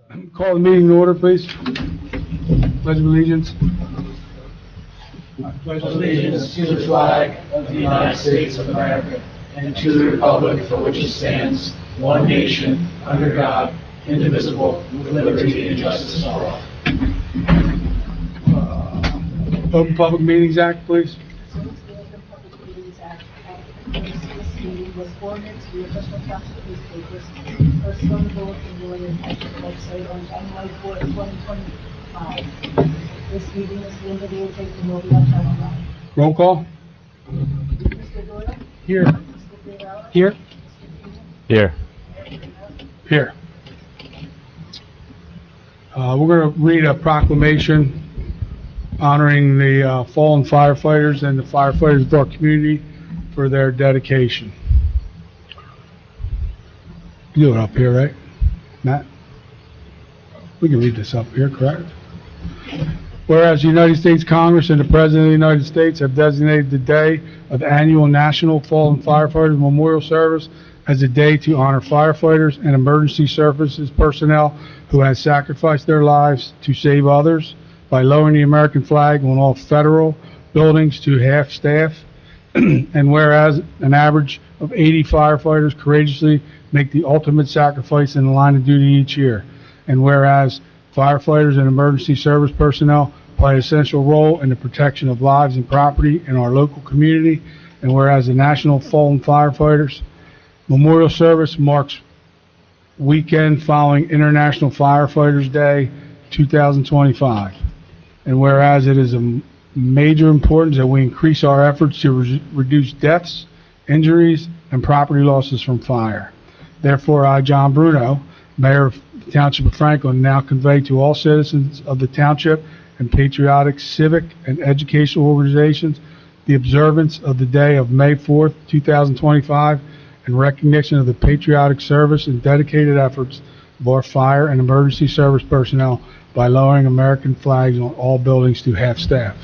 Call the meeting in order, please. Pledge of allegiance. I pledge allegiance to the flag of the United States of America and to the republic for which it stands, one nation, under God, indivisible, with liberty and justice for all. Open Public Meetings Act, please. This meeting was forwarded to the official township newspapers, first on the bulletin board and township website on January 4th, 2025. This meeting is being videotaped and will be on channel 9. Roll call. Mr. Doyle? Here. Mr. Fiorello? Here. Mr. Here. Here. We're going to read a proclamation honoring the fallen firefighters and the firefighters of our community for their dedication. You do it up here, right, Matt? We can read this up here, correct? Whereas the United States Congress and the President of the United States have designated the day of the annual National Fallen Firefighters Memorial Service as a day to honor firefighters and emergency services personnel who have sacrificed their lives to save others by lowering the American flag on all federal buildings to half-staff. And whereas an average of 80 firefighters courageously make the ultimate sacrifice in the line of duty each year. And whereas firefighters and emergency service personnel play an essential role in the protection of lives and property in our local community. And whereas the National Fallen Firefighters Memorial Service marks weekend following International Firefighters Day 2025. And whereas it is a major importance that we increase our efforts to reduce deaths, injuries, and property losses from fire. Therefore, I, John Bruno, Mayor of the Township of Franklin, now convey to all citizens of the township and patriotic civic and educational organizations the observance of the day of May 4th, 2025, in recognition of the patriotic service and dedicated efforts of our fire and emergency service personnel by lowering American flags on all buildings to half-staff.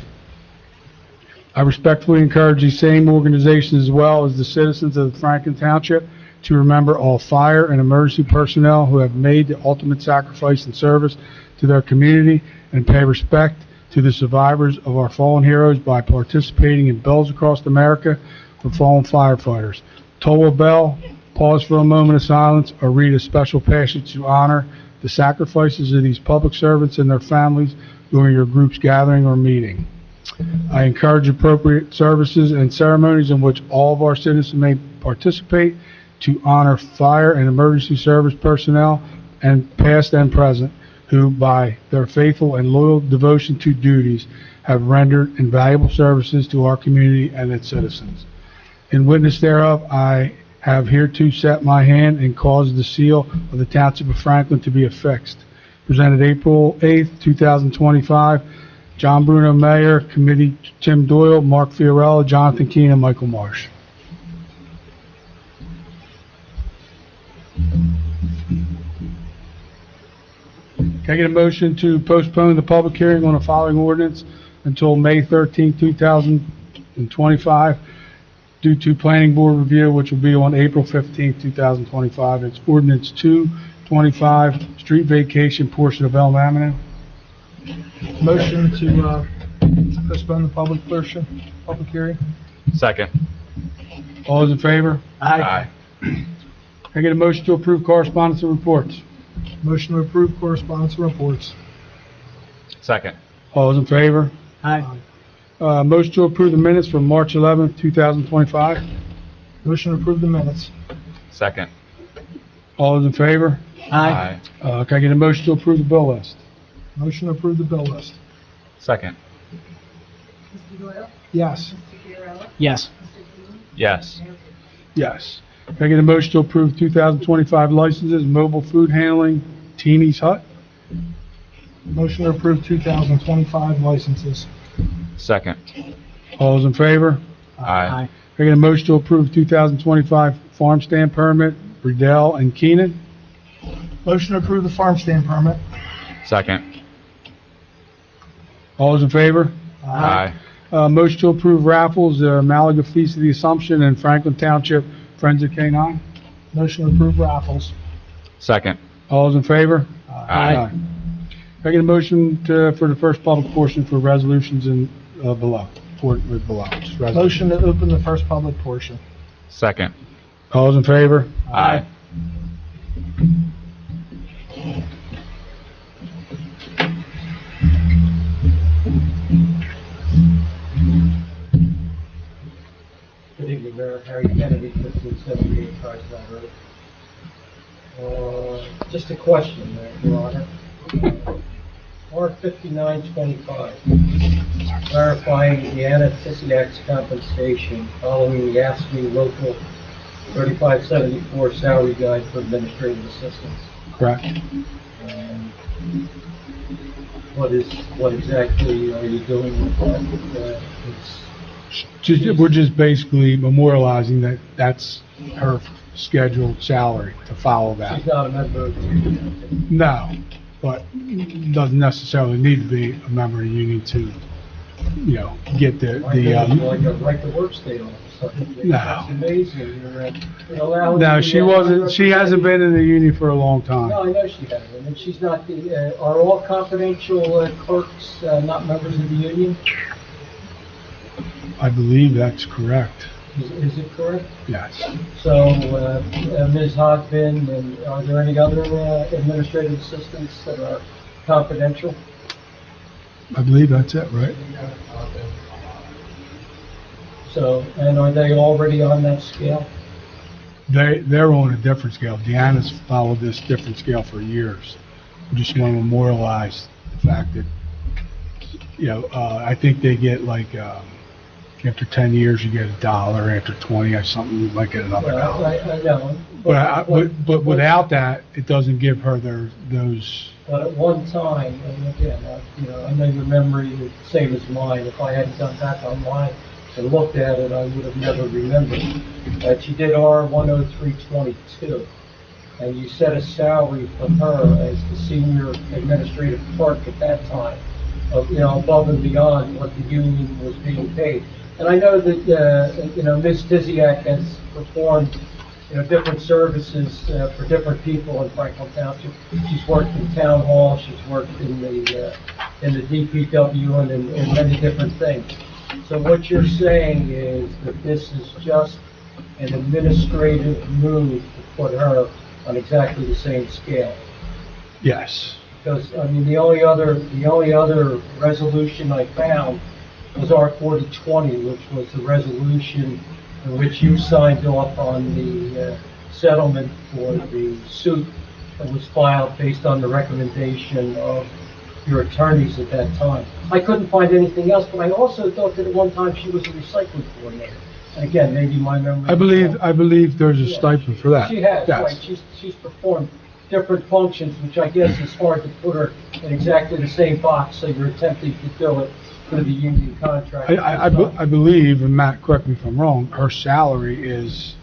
I respectfully encourage these same organizations as well as the citizens of Franklin Township to remember all fire and emergency personnel who have made the ultimate sacrifice in service to their community and pay respect to the survivors of our fallen heroes by participating in Bells Across America for fallen firefighters. Toll a bell, pause for a moment of silence, or read a special passage to honor the sacrifices of these public servants and their families during your group's gathering or meeting. I encourage appropriate services and ceremonies in which all of our citizens may participate to honor fire and emergency service personnel, and past and present, who by their faithful and loyal devotion to duties have rendered invaluable services to our community and its citizens. In witness thereof, I have hereto set my hand and caused the seal of the Township of Franklin to be affixed. Presented April 8th, 2025. John Bruno, Mayor. Committee: Tim Doyle, Mark Fiorello, Jonathan Keene, and Michael Marsh. Can I get a motion to postpone the public hearing on the following ordinance until May 13th, 2025, due to planning board review, which will be on April 15th, 2025. It's Ordinance 225, street vacation portion of Elm Avenue. Motion to postpone the public hearing. Second. All those in favor? Aye. Can I get a motion to approve correspondence and reports? Motion to approve correspondence and reports. Second. All those in favor? Aye. Motion to approve the minutes from March 11th, 2025. Motion to approve the minutes. Second. All those in favor? Aye. Can I get a motion to approve the bill list? Motion to approve the bill list. Second. Mr. Doyle? Yes. Mr. Fiorello? Yes. Mr. Keane? Yes. Mayor Fitzgerald? Yes. Can I get a motion to approve 2025 licenses, mobile food handling, Teeny's Hut? Motion to approve 2025 licenses. Second. All those in favor? Aye. Can I get a motion to approve 2025 farm stand permit, Bredell and Keenan? Motion to approve the farm stand permit. Second. All those in favor? Aye. Motion to approve raffles, Malaga Feast of the Assumption and Franklin Township Friends of K-9? Motion to approve raffles. Second. All those in favor? Aye. Can I get a motion for the first public portion for resolutions and below, with below? Just resolution. Motion to open the first public portion. Second. All those in favor? Aye. Good evening, Mayor. Harry Kennedy, 1578 Carswell Road. Just a question, Your Honor. R5925, clarifying Deanna Tisiak's compensation following the ASME Local 3574 salary guide for administrative assistants. Correct. What exactly are you doing with that? We're just basically memorializing that that's her scheduled salary to follow that. She's not a member of the union. No, but doesn't necessarily need to be a member of the union to, get Like a right to work state officer. No. That's amazing. You're allowing. No, she hasn't been in the union for a long No, time. I know she hasn't, and she's not are all confidential clerks not members of the union? I believe that's correct, Is it correct? yes. So, Ms. Hodgman, and are there any other administrative assistants that are confidential? I believe that's it, right? So, and are they already on that scale? They're on a different scale. Deanna's followed this different scale for years. We just want to memorialize the fact that, I think they get after 10 years, you get $1. After 20 or something, you might get another Well, $1. I know. But without that, it doesn't give her those, But at one time, and again, I know your memory is the same as mine. If I hadn't gone back online and looked at it, I would have never remembered. But she did R-10322, and you set a salary for her as the senior administrative clerk at that time, above and beyond what the union was being paid. And I know that, Ms. Tisiak has performed, different services for different people in Franklin Township. She's worked in town hall, she's worked in the DPW and in many different things. So what you're saying is that this is just an administrative move to put her on exactly the same scale. yes. Because, the only other resolution I found was R-4020, which was the resolution in which you signed off on the settlement for the suit that was filed based on the recommendation of your attorneys at that time. I couldn't find anything else, but I also thought that at one time she was a recycling coordinator. And again, maybe my memory. I believe there's a stipend for that. She has, Yes. right, she's performed different functions, which I guess is hard to put her in exactly the same box, so you're attempting to do it for the union contract. I believe, and Matt, correct me if I'm wrong, her salary is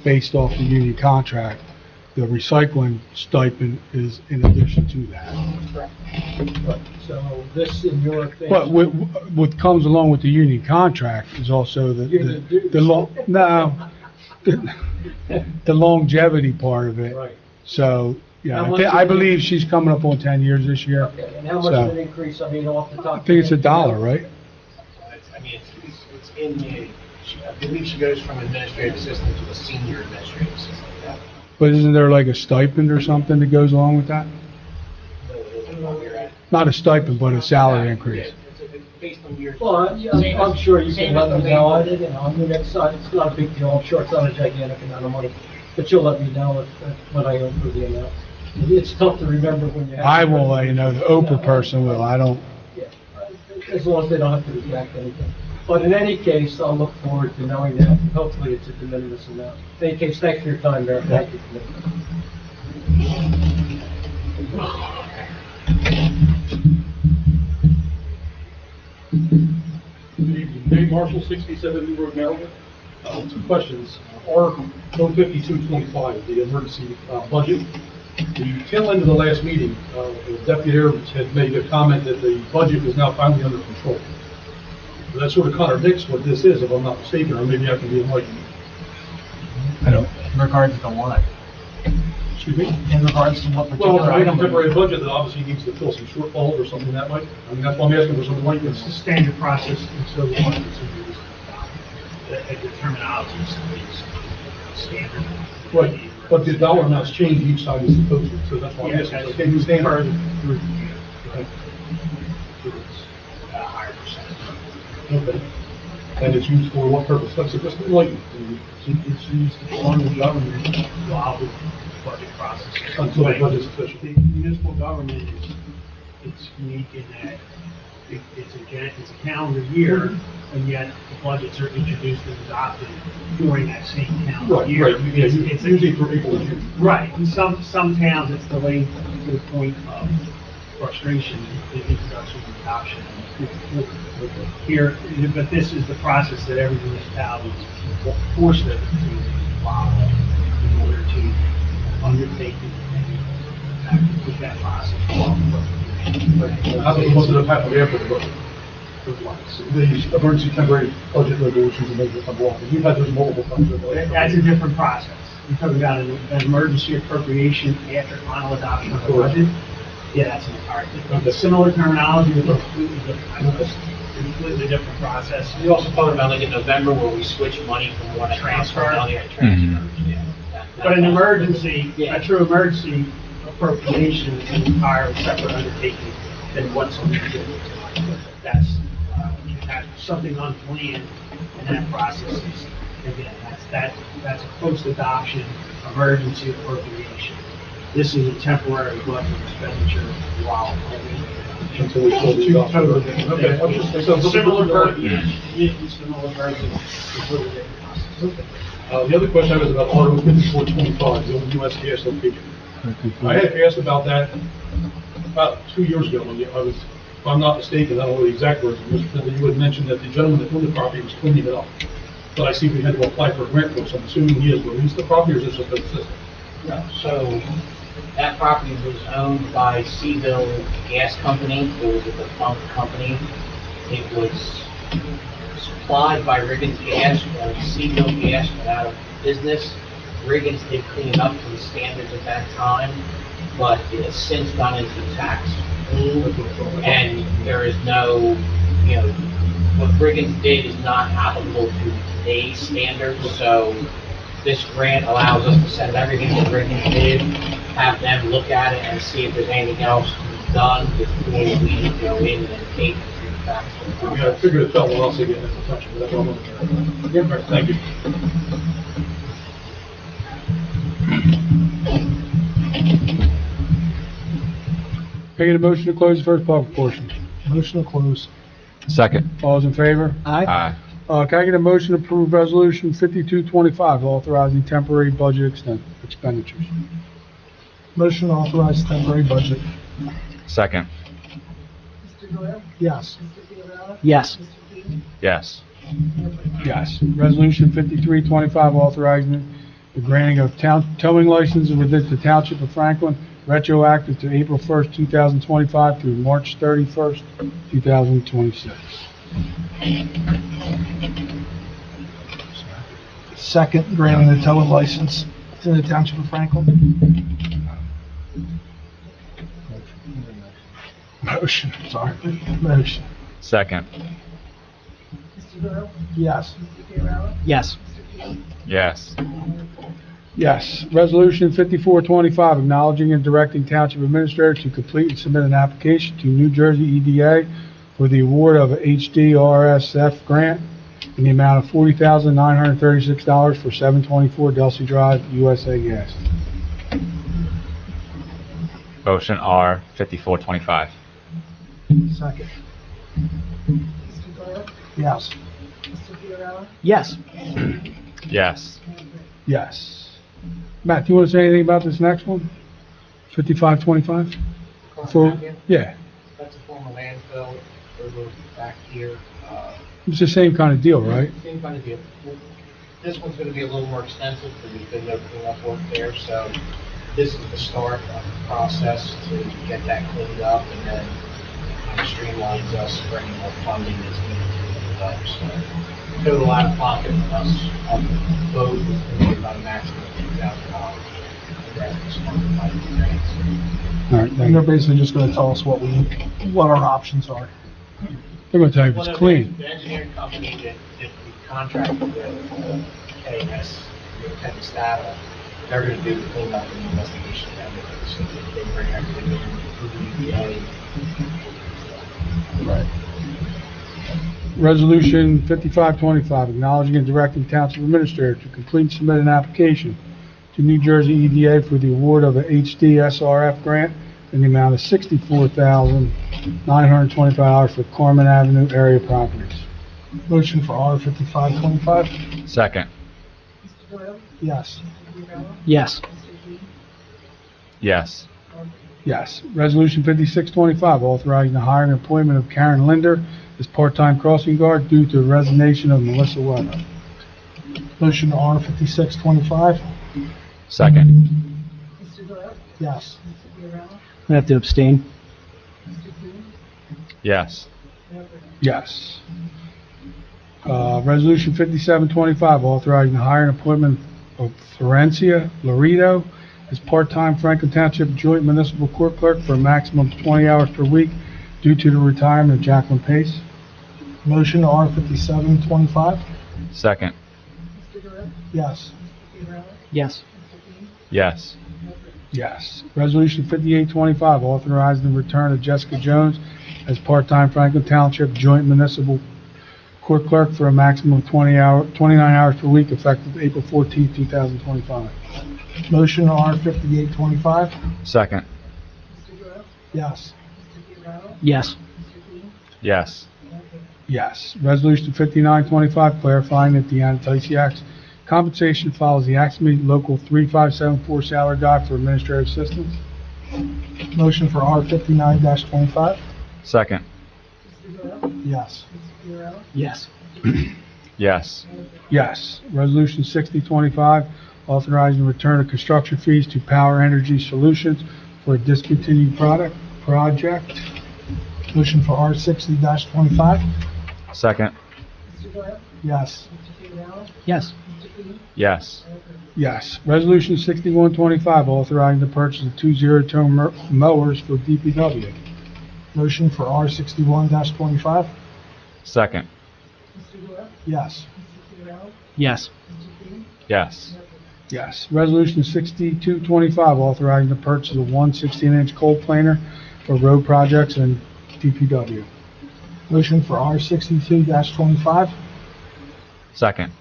based off the union contract. The recycling stipend is in addition to that. Right, so this, in your opinion. But what comes along with the union contract is also Union dues. the longevity part of it. Right. So, How much I is it? believe she's coming up on 10 years this year. Okay, and how much So- of an increase, off the top? I think it's $1, right? It's in the, I believe she goes from administrative assistant to a senior administrative assistant. But isn't there like a stipend or something that goes along with that? Not a stipend, but a salary increase. It's based on years. Well, I'm sure you can let me know. It's not a big deal. I'm sure it's not a gigantic amount of money, but you'll let me know what I owe for the amount. It's tough to remember when you have. I will let you know, the Oprah person will, I don't. Yeah, as long as they don't have to redact anything. But in any case, I'll look forward to knowing that. Hopefully it's a de minimis amount. In any case, thanks for your time, Mayor. Thank you. Good evening. Dave Marshall, 67 New Road, Maryland. Two questions. R-15225, the emergency budget. The tail end of the last meeting, the deputy here had made a comment that the budget is now finally under control. That sort of contradicts what this is, if I'm not mistaken, or maybe I can be enlightened. I don't. In regards to what? Excuse me? In regards to what Well, particular it's a item? temporary budget that obviously needs to fill some shortfalls or something that way. I mean, that's why I'm asking for some light. It's a standard process until the budget's used. The terminology is standard. Right, but the dollar amounts change each time it's posted, so that's why I'm Yes, asking. that's Can you stand? further through Okay. a higher percentage. Okay. And it's used for what purpose? That's just enlighten. It's used to fund the government while the budget process is Until the underway. budget's official. The municipal government it's unique in that it's a calendar year, and yet the budgets are introduced and adopted during that same calendar Right, year. right, yeah, It's usually for April and June. right. In some towns, it's delayed to the point of frustration, the introduction and adoption. Here, but this is the process that every municipality is forced to follow in order to undertake and put that process along. How does most of them happen after the budget? The emergency temporary budget resolutions and those that come along. We've had those multiple times. That's a different process. You're talking about an emergency appropriation after final adoption of the budget. Yeah, that's an entirely similar terminology, but completely different process. You also talking about like in November where we switch money from one account to Transfer. another, transfers, yeah. But an emergency, Yeah. a true emergency appropriation is an entirely separate undertaking than what's on the agenda. That's, you have something unplanned, and that process is, again, that's a post-adoption emergency appropriation. This is a temporary budget expenditure while. Until we fill the document. Totally different. Okay, I'm just- so- Similar verbiage, similar verbiage, completely different process. The other question I was about Article 5425, the old US gas location. I had asked about that about 2 years ago when I was, if I'm not mistaken, I don't know the exact words, Mr. Finley, you had mentioned that the gentleman that owned the property was cleaning it up. But I see we had to apply for a grant for it, so I'm assuming he has released the property, or is this just a system? No, so that property was owned by Seaville Gas Company. It was a defunct company. It was supplied by Riggins Gas when Seaville Gas went out of business. Riggins did clean it up to the standards at that time, but it has since gone into tax lien, and there is no, what Riggins did is not applicable to today's standards, so this grant allows us to send everything that Riggins did, have them look at it and see if there's anything else to be done before we go in and take it to the tax. I mean, I figured it fell on us again, that's the touch, but that's all I'm looking at. Thank you. Can I get a motion to close the first public portion? Motion to close. Second. All those in favor? Aye. Can I get a motion to approve Resolution 5225, authorizing temporary budget expenditures? Motion to authorize temporary budget. Second. Mr. Doyle? Yes. Mr. Fiorella? Yes. Mr. Keating? Yes. Yes. Resolution 5325, authorizing the granting of towing licenses within the Township of Franklin, retroactive to April 1st, 2025 through March 31st, 2026. Second, granting the towing license to the Township of Franklin. Motion, sorry. Motion. Second. Mr. Doyle? Yes. Mr. Fiorella? Yes. Mr. Keating? Yes. Yes. Resolution 5425, acknowledging and directing Township Administrator to complete and submit an application to New Jersey EDA for the award of a HDSRF grant in the amount of $40,936 for 724 Delsea Drive, USA Gas. Motion R 5425. Second. Mr. Doyle? Yes. Mr. Fiorella? Yes. Yes. Yes. Matt, do you want to say anything about this next one? 5525? Yeah, That's a former landfill over back here. it's the same kind of deal, right? Same kind of deal. This one's gonna be a little more extensive because there's been no cleanup work there, so this is the start of the process to get that cleaned up, and then kind of streamlines us for any more funding that's needed to clean it up, so total out of pocket from us on both is gonna be about a maximum of $2,000. And All right, thank And they're you. basically just gonna tell us what our options are. They're gonna tell you if One it's of clean. the engineering company that we contracted with, KS, Tennis Data, they're gonna do the cleanup and the investigation of everything, so they bring everything in, through the EPA. Right. Resolution 5525, acknowledging and directing Township Administrator to complete and submit an application to New Jersey EDA for the award of a HDSRF grant in the amount of $64,925 for Carmen Avenue area properties. Motion for R 5525? Second. Mr. Doyle? Yes. Mr. Fiorello? Yes. Mr. Dean? Yes. Yes. Resolution 5625, authorizing the hiring and appointment of Karen Linder as part-time crossing guard due to the resignation of Melissa Weber. Motion R 5625? Second. Mr. Doyle? Yes. Mr. Fiorello? I have to abstain. Mr. Dean? Yes. Mayor Burton? Yes. Resolution 5725, authorizing the hire and appointment of Florencia Laredo as part-time Franklin Township Joint Municipal Court Clerk for a maximum of 20 hours per week due to the retirement of Jacqueline Pace. Motion R 5725? Second. Mr. Doyle? Yes. Mr. Fiorello? Yes. Mr. Dean? Yes. Mayor Burton? Yes. Resolution 5825, authorizing the return of Jessica Jones as part-time Franklin Township Joint Municipal Court Clerk for a maximum of 29 hours per week effective April 14, 2025. Motion R 5825? Second. Mr. Doyle? Yes. Mr. Fiorello? Yes. Mr. Dean? Yes. Mayor Burton? Yes. Resolution 5925, clarifying that the Anti-Tax compensation follows the Acts Committee Local 3574 salary guide for administrative assistants. Motion for R 59-25? Second. Mr. Doyle? Yes. Mr. Fiorello? Yes. Yes. Mayor Burton? Yes. Resolution 6025, authorizing the return of construction fees to Power Energy Solutions for a discontinued project. Motion for R 60-25? Second. Mr. Doyle? Yes. Mr. Fiorello? Yes. Mr. Dean? Yes. Mayor Burton? Yes. Resolution 6125, authorizing the purchase of 2 zero-turn mowers for DPW. Motion for R 61-25? Second. Mr. Doyle? Yes. Mr. Fiorello? Yes. Mr. Dean? Yes. Mayor Burton? Yes. Resolution 6225, authorizing the purchase of 1 16-inch coal planer for road projects and DPW. Motion for R 62-25? Second.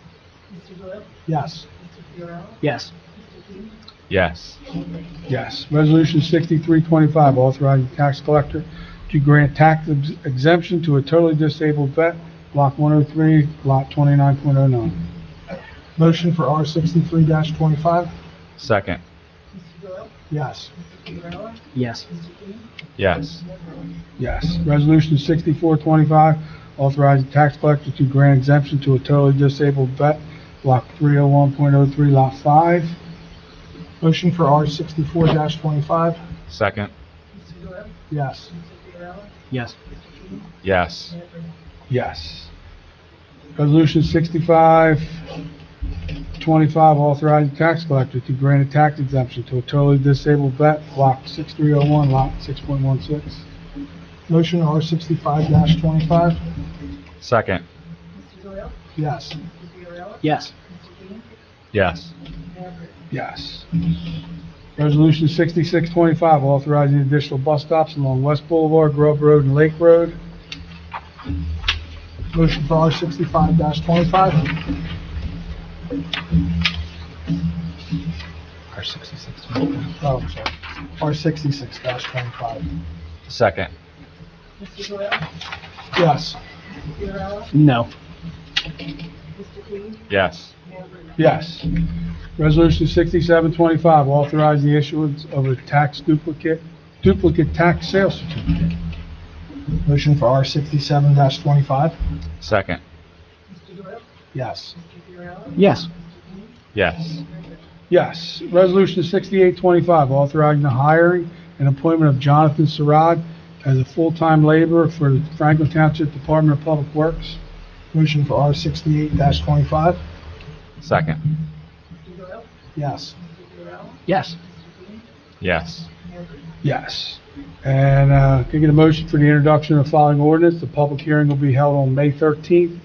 Mr. Doyle? Yes. Mr. Fiorello? Yes. Mr. Dean? Yes. Mayor Burton? Yes. Resolution 6325, authorizing the tax collector to grant tax exemption to a totally disabled vet, Block 103, Lot 29.09. Motion for R 63-25? Second. Mr. Doyle? Yes. Mr. Fiorello? Yes. Mr. Dean? Yes. Mayor Burton? Yes. Resolution 6425, authorizing tax collector to grant exemption to a totally disabled vet, Block 301.03, Lot 5. Motion for R 64-25? Second. Mr. Doyle? Yes. Mr. Fiorello? Yes. Mr. Dean? Yes. Mayor Burton? Yes. Resolution 6525, authorizing tax collector to grant a tax exemption to a totally disabled vet, Block 6301, Lot 6.16. Motion R 65-25? Second. Mr. Doyle? Yes. Mr. Fiorello? Yes. Mr. Dean? Yes. Mayor Burton? Yes. Resolution 6625, authorizing additional bus stops along West Boulevard, Grove Road, and Lake Road. Motion for R 65-25? Oh, I'm sorry. R 66-25? Second. Mr. Doyle? Yes. Mr. Fiorello? No. Mr. Dean? Yes. Mayor Burton? Yes. Resolution 6725, authorizing the issuance of a duplicate tax sales certificate. Motion for R 67-25? Second. Mr. Doyle? Yes. Mr. Fiorello? Yes. Mr. Dean? Yes. Mayor Burton? Yes. Resolution 6825, authorizing the hiring and appointment of Jonathan Sarad as a full-time laborer for the Franklin Township Department of Public Works. Motion for R 68-25? Second. Mr. Doyle? Yes. Mr. Fiorello? Yes. Mr. Dean? Yes. Yes. And, can I get a motion for the introduction of the following ordinance? The public hearing will be held on May 13th,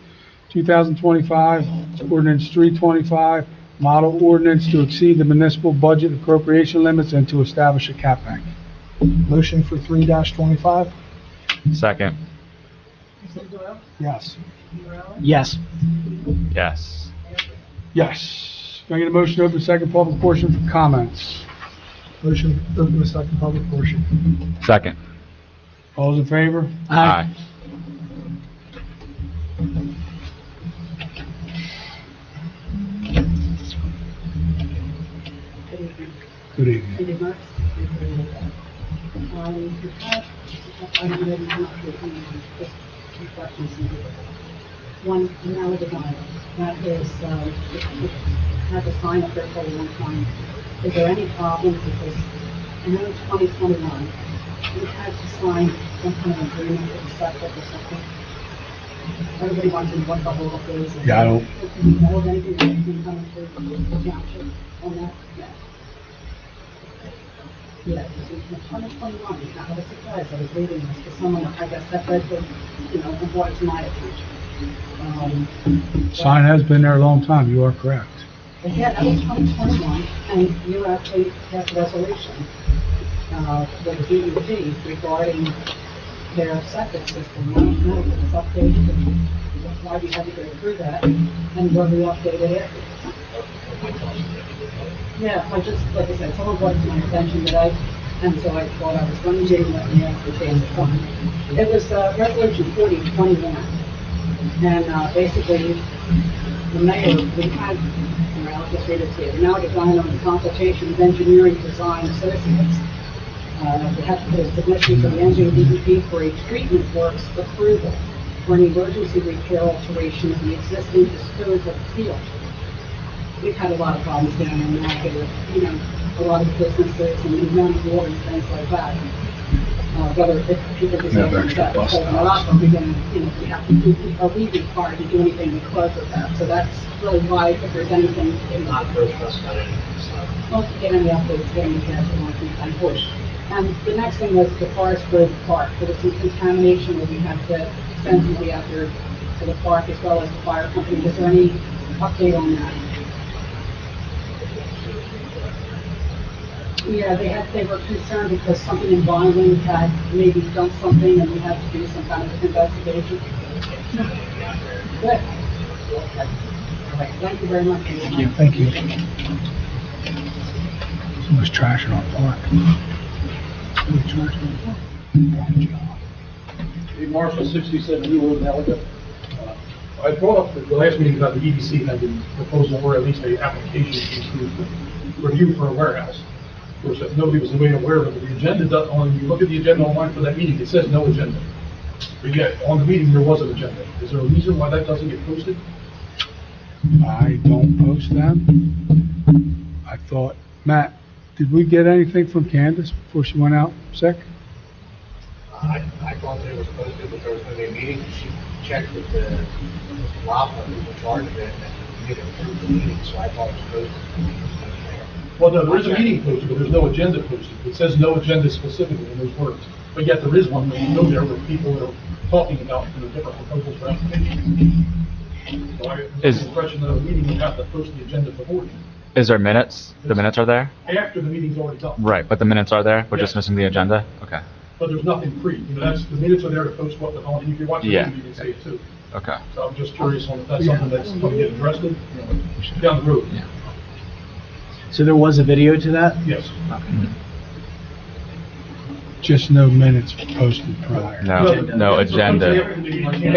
2025. It's Ordinance 325, model ordinance to exceed the municipal budget appropriation limits and to establish a cap bank. Motion for 3-25? Second. Mr. Doyle? Yes. Mr. Morella? Yes. Yes. Yes. Can I get a motion to open the second public portion for comments? Motion to open the second public portion. Second. All those in favor? Aye. Good evening. City Works? We've had, I don't know, just two questions. One, now the design, that is, it had a sign up there for a long time. Is there any problem because in 2021, we had to sign some kind of agreement with the septic or something? Everybody wants to know what the whole up is. Yeah, I don't- Do you know of anything that's been coming through the township on that? Yeah. Yeah, in 2021, it's not a surprise, I was reading this, because someone, I guess, that read the, and brought it to my attention. Sign has been there a long time, you are correct. But yeah, that was 2021, and you actually had a resolution, with the DEP regarding their septic system. I don't know if it was updated, why we had to go through that, and whether we updated it. Yeah, I just, like I said, someone brought it to my attention today, and so I thought I was going to let me ask the chance to come. It was, resolution 4021, and, basically, the mayor, we had, I'll just read it to you. Now design on the consultation of engineering design associates. We have to put a submission to the NJEDA for a treatment works approval for an emergency repair alteration of the existing disposal field. We've had a lot of problems down in Market with, a lot of businesses and the amount of water and things like that. Whether if people just Yeah, have extra that bus whole stops. lot, are we gonna, we have to do, are we required to do anything because of that? So that's really why, if there's anything, Not approach us about it, so. well, to get any updates, get any cash, we want to kind push. And the next thing was the Forest Grove Park. There was some contamination where we had to send somebody out there to the park as well as the fire company. Is there any update on that? Yeah, they were concerned because something in Bonding had maybe done something and we had to do some kind of investigation. Good. Okay. All right, thank you very much. Thank you. Someone's trashing our park. Someone's trashing our park. Hey, Marshall, 67 New Road in Ellicott. I brought up the last meeting about the EDC having proposal or at least an application to review for a warehouse. Of course, nobody was made aware of it, but the agenda, when you look at the agenda online for that meeting, it says no agenda. But yet, on the meeting, there was an agenda. Is there a reason why that doesn't get posted? I don't post them. I thought, Matt, did we get anything from Candace before she went out sick? I thought that it was posted, but there was going to be a meeting, she checked with Mr. Rothman, who's in charge of it, and he didn't approve the meeting, so I thought it was posted. Well, no, there is a meeting posted, but there's no agenda posted. It says no agenda specifically in those words. But yet there is one when you go there where people are talking about different proposals for applications. So I have the impression that a meeting would have to post the agenda beforehand. Is there minutes? The minutes are there? After the meeting's already done. Right, but the minutes are there? We're just Yes. missing the agenda? Okay. But there's nothing pre, that's, the minutes are there to post what the, and if you're watching the Yeah. meeting, you can see it too. Okay. So I'm just curious on if that's something that's going to get addressed down the road. Yeah. So there was a video to that? Yes. Just no minutes posted prior. No agenda.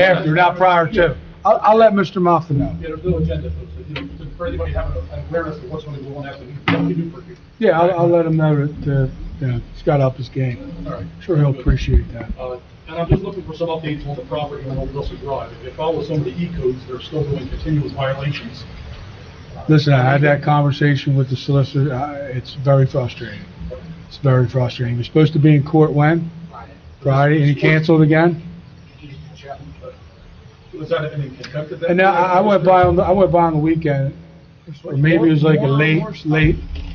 After, not prior to. I'll let Mr. Moffitt know. Yeah, there's no agenda posted, for anybody having an awareness of what's going to go on after the meeting. Yeah, I'll let him know that, he's got to up his game. All right. Sure he'll appreciate that. And I'm just looking for some updates on the property on Old Delsea Drive. If they follow some of the E-codes, they're still doing continuous violations. Listen, I had that conversation with the solicitor. It's very frustrating. It's very frustrating. He was supposed to be in court when? Friday, and he canceled again? Was that in contempt of that? And now I went by on the weekend, or maybe it was like a late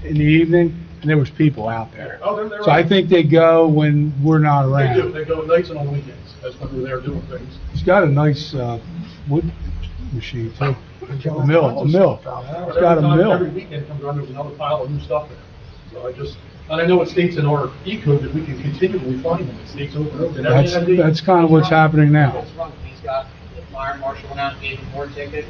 in the evening, and there was people out there. Oh, they're So I think they go when we're not They do, around. they go nights and on weekends, that's when they're there doing things. It's got a nice, wood machine too. A mill. It's got a Every mill. weekend comes around, there's another pile of new stuff there. So I just, and I know it states in our E-code that we can continually find them, it states over and over. And every- That's kind of what's happening now. It's wrong. He's got, the fire marshal went out and gave him more tickets.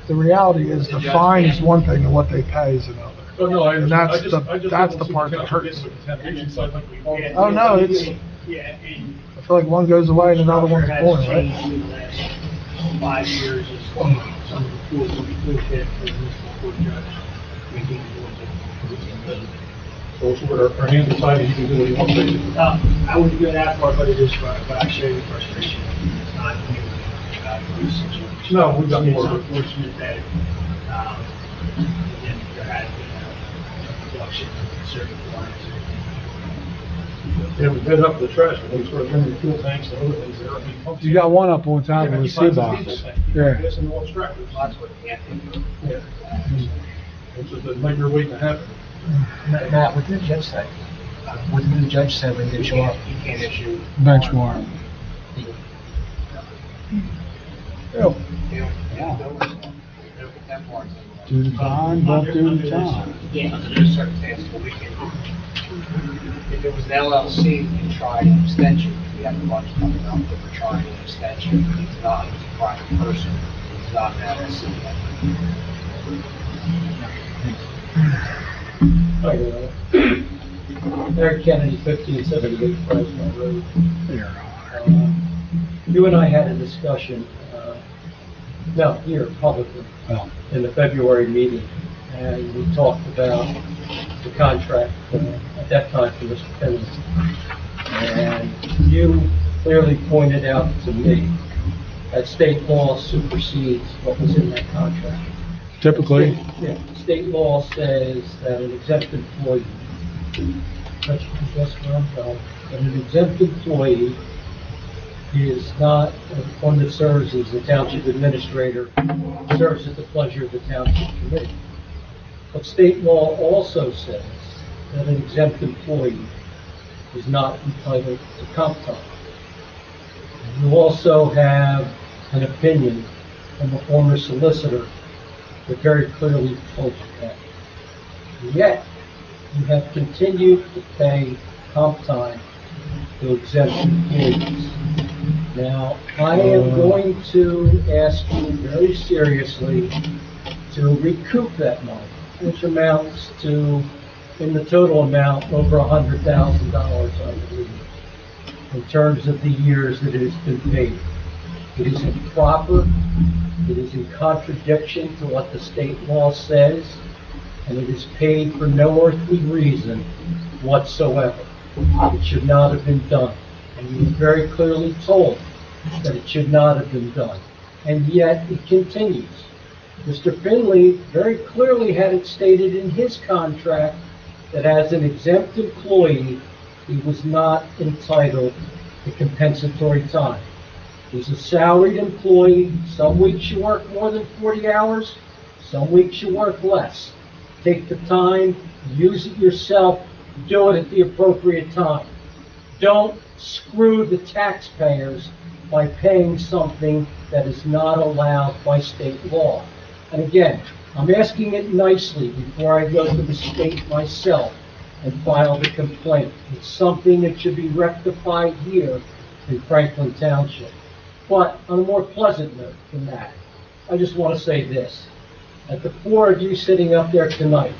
The reality is the fine is one thing and what they pay is another. Oh, no, I And understand. that's I just that's don't the see part that township hurts. getting the contamination side like we all- Oh, no, it's, Yeah, and I feel like one goes away and another one's structure born, has right? changed in the last 5 years as some of the pools that we looked at for the municipal court judge. We need to do it. So it's where our hands are tied, and he can do what he wants, basically. I wouldn't go that far, but it is, but I share your frustration. It's not new, usage. No, we've got It's more. unfortunate that, again, there has been a reduction in certain clients. Yeah, we bid up the trash, when we started bringing the fuel tanks and other things there. I mean, pumps- You got one up on top Yeah, of he the sea finds box. diesel tank. Yeah. Yes, and more extractors. That's what Anthony. Yeah. It's just a nightmare waiting to happen. Matt, what did the judge say? What did the judge say when they show up? You can't issue. Benchmark. Yeah. That part's in Do the time, don't do the time. Yeah, under those circumstances, but we can, if it was an LLC, we can try an extension, we have a bunch coming up, but we're trying an extension, it's not, it's a private person, it's not an LLC. Eric Kennedy, 1578 Fresno Road. Here. You and I had a discussion, here publicly, Well, in the February meeting, and we talked about the contract at that time for Mr. Finley. And you clearly pointed out to me that state law supersedes what was in that contract. typically, Yeah, state law says that an exempt employee, that's where I'm going, that an exempt employee is not one that serves as the township administrator, serves at the pleasure of the township committee. But state law also says that an exempt employee is not entitled to comp time. You also have an opinion from a former solicitor that very clearly told you that. Yet, you have continued to pay comp time to exempt employees. Now, I am going to ask you very seriously to recoup that money, which amounts to, in the total amount, over $100,000, I believe, in terms of the years that it has been paid. It is improper, it is in contradiction to what the state law says, and it is paid for no earthly reason whatsoever. It should not have been done. And you were very clearly told that it should not have been done. And yet, it continues. Mr. Finley very clearly had it stated in his contract that as an exempt employee, he was not entitled to compensatory time. He's a salaried employee. Some weeks you work more than 40 hours, some weeks you work less. Take the time, use it yourself, do it at the appropriate time. Don't screw the taxpayers by paying something that is not allowed by state law. And again, I'm asking it nicely before I go to the state myself and file the complaint. It's something that should be rectified here in Franklin Township. But on a more pleasant note than that, I just want to say this. At the four of you sitting up there tonight,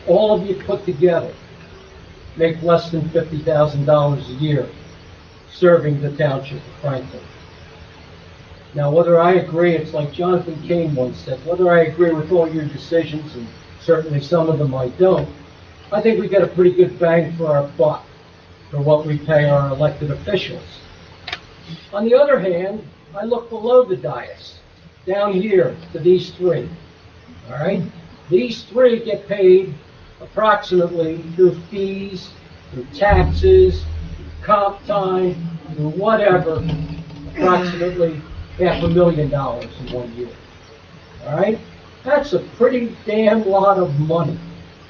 all of you put together make less than $50,000 a year serving the township of Franklin. Now, whether I agree, it's like Jonathan Kane once said, whether I agree with all your decisions, and certainly some of them I don't, I think we get a pretty good bang for our buck for what we pay our elected officials. On the other hand, I look below the dais, down here to these three, all right? These three get paid approximately through fees, through taxes, comp time, through whatever, approximately $500,000 in 1 year, all right? That's a pretty damn lot of money,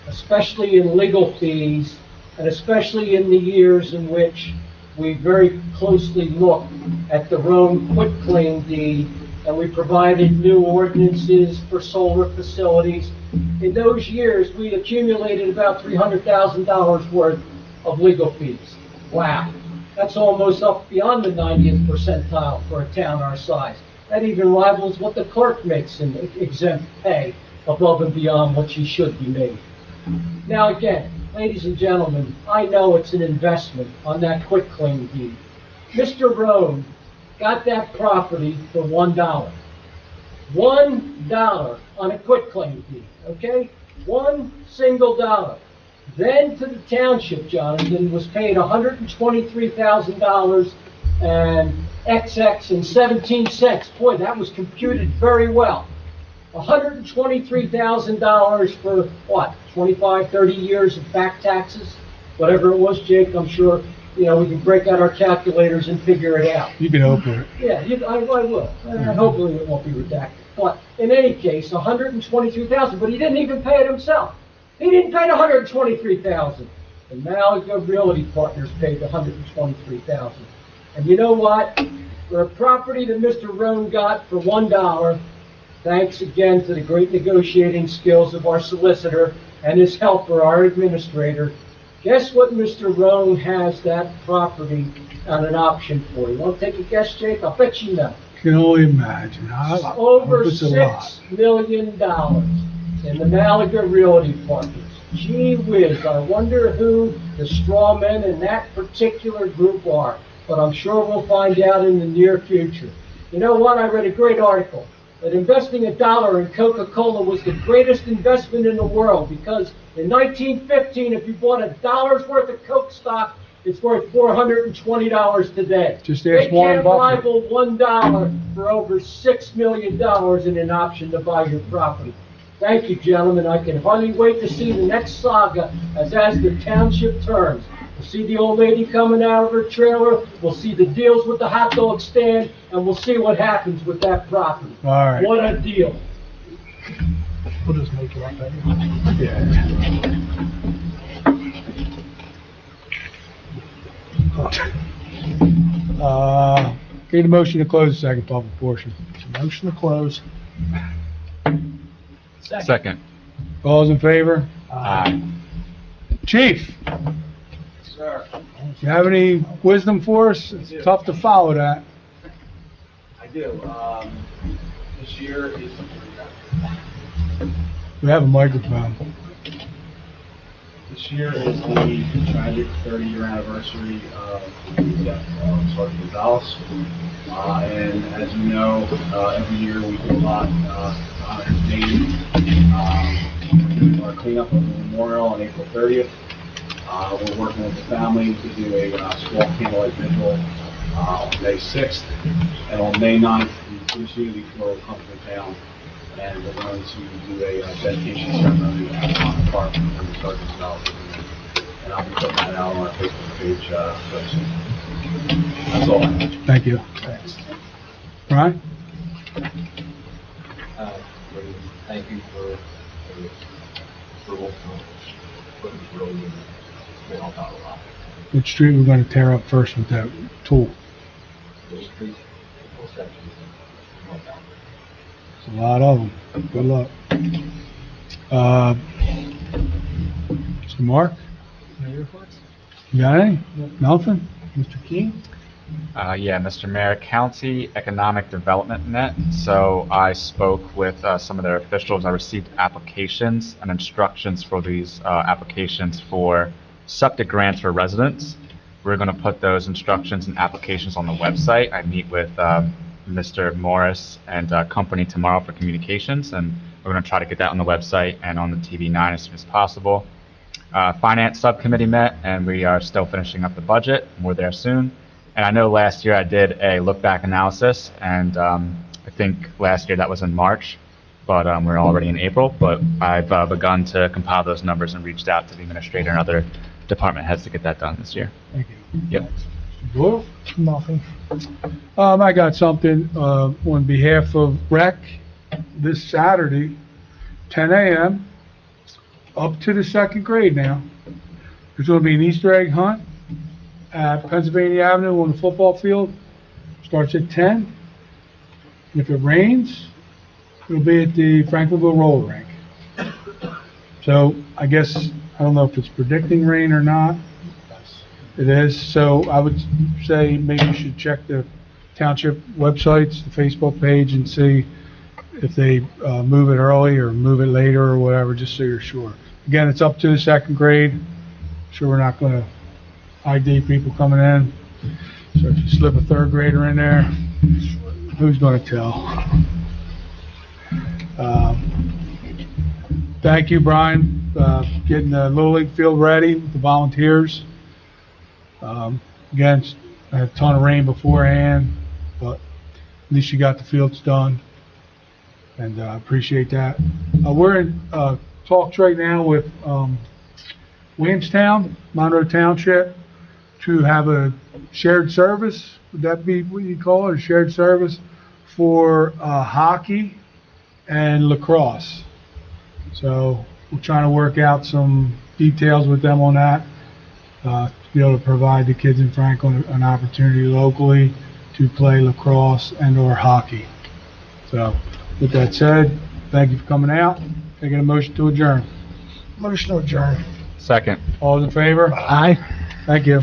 especially in legal fees, and especially in the years in which we very closely looked at the Rome quitclaim deed, and we provided new ordinances for solar facilities. In those years, we accumulated about $300,000 worth of legal fees. Wow, that's almost up beyond the 90th percentile for a town our size. That even rivals what the clerk makes in exempt pay above and beyond what she should be made. Now again, ladies and gentlemen, I know it's an investment on that quitclaim deed. Mr. Rohn got that property for $1. $1 on a quitclaim deed, okay? $1 single dollar. Then to the township, Jonathan, was paid $123,000 and XX and 17 cents. Boy, that was computed very well. $123,000 for what, 25, 30 years of back taxes? Whatever it was, Jake, I'm sure, we can break out our calculators and figure it out. You can open it. Yeah, I will. And hopefully it won't be redacted. But in any case, $123,000, but he didn't even pay it himself. He didn't pay the $123,000. The Malaga Realty Partners paid the $123,000. And you know what? For a property that Mr. Rohn got for $1, thanks again to the great negotiating skills of our solicitor and his helper, our administrator, guess what Mr. Rohn has that property on an option for? You want to take a guess, Jake? I'll bet you know. Can only imagine. Over It's a lot. $6 million in the Malaga Realty Partners. Gee whiz, I wonder who the straw men in that particular group are. But I'm sure we'll find out in the near future. You know what? I read a great article that investing $1 in Coca-Cola was the greatest investment in the world because in 1915, if you bought $1 worth of Coke stock, it's worth $420 today. Just ask Warren Buffett. They can't rival $1 for over $6 million in an option to buy your property. Thank you, gentlemen. I can hardly wait to see the next saga as the township turns. We'll see the old lady coming out of her trailer. We'll see the deals with the hot dog stand, and we'll see what happens with that property. All right. What a deal. We'll just make it up anyway. Need a motion to close the second public portion. Motion to close. Second. All those in favor? Aye. Chief, Sir, you have any wisdom for us? It's tough to follow that. I do. This year is, We have a microphone. this year is the tragic 30-year anniversary of the death of Sergeant Delsea. And as you know, every year we do a lot to honor his name. We're doing our cleanup of the memorial on April 30th. We're working with the family to do a small candlelight vigil on May 6th. And on May 9th, the police unity floor will come to town, and we're going to do a dedication ceremony at the park for the Sergeant's Delsea. And I'll be putting that out on our Facebook page very soon. That's all I have. Thank you. Brian? Thank you for putting this road in. It's been helped out a lot. Which street we're going to tear up first with that tool? Those streets, those sections, helped out. It's a lot of them. Good luck. Mr. Mark? You got any? Nothing? Mr. King? Yeah, Mr. Mayor, County Economic Development met. So I spoke with some of their officials. I received applications and instructions for these applications for septic grants for residents. We're going to put those instructions and applications on the website. I meet with Mr. Morris and company tomorrow for communications, and we're going to try to get that on the website and on the TV9 as soon as possible. Finance Subcommittee met, and we are still finishing up the budget. We're there soon. And I know last year I did a look-back analysis, and I think last year that was in March, but we're already in April. But I've begun to compile those numbers and reached out to the administrator and other department heads to get that done this year. Thank you. Yep. Mr. Doyle? Nothing. I got something on behalf of REC. This Saturday, 10 a.m. up to the second grade now. There's going to be an Easter egg hunt at Pennsylvania Avenue on the football field. Starts at 10. And if it rains, it'll be at the Franklinville roller rink. So I guess, I don't know if it's predicting rain or not. It is, so I would say maybe you should check the township websites, the Facebook page, and see if they move it early or move it later or whatever, just so you're sure. Again, it's up to the second grade. Sure, we're not going to ID people coming in. So if you slip a third grader in there, who's going to tell? Thank you, Brian, getting the Little League field ready with the volunteers. Again, I had a ton of rain beforehand, but at least you got the fields done, and I appreciate that. We're in talks right now with Williamstown, Monroe Township, to have a shared service. Would that be what you call it, a shared service for hockey and lacrosse? So we're trying to work out some details with them on that. To be able to provide the kids in Franklin an opportunity locally to play lacrosse and or hockey. So with that said, thank you for coming out. Can I get a motion to adjourn? Motion to adjourn. Second. All those in favor? Aye. Thank you.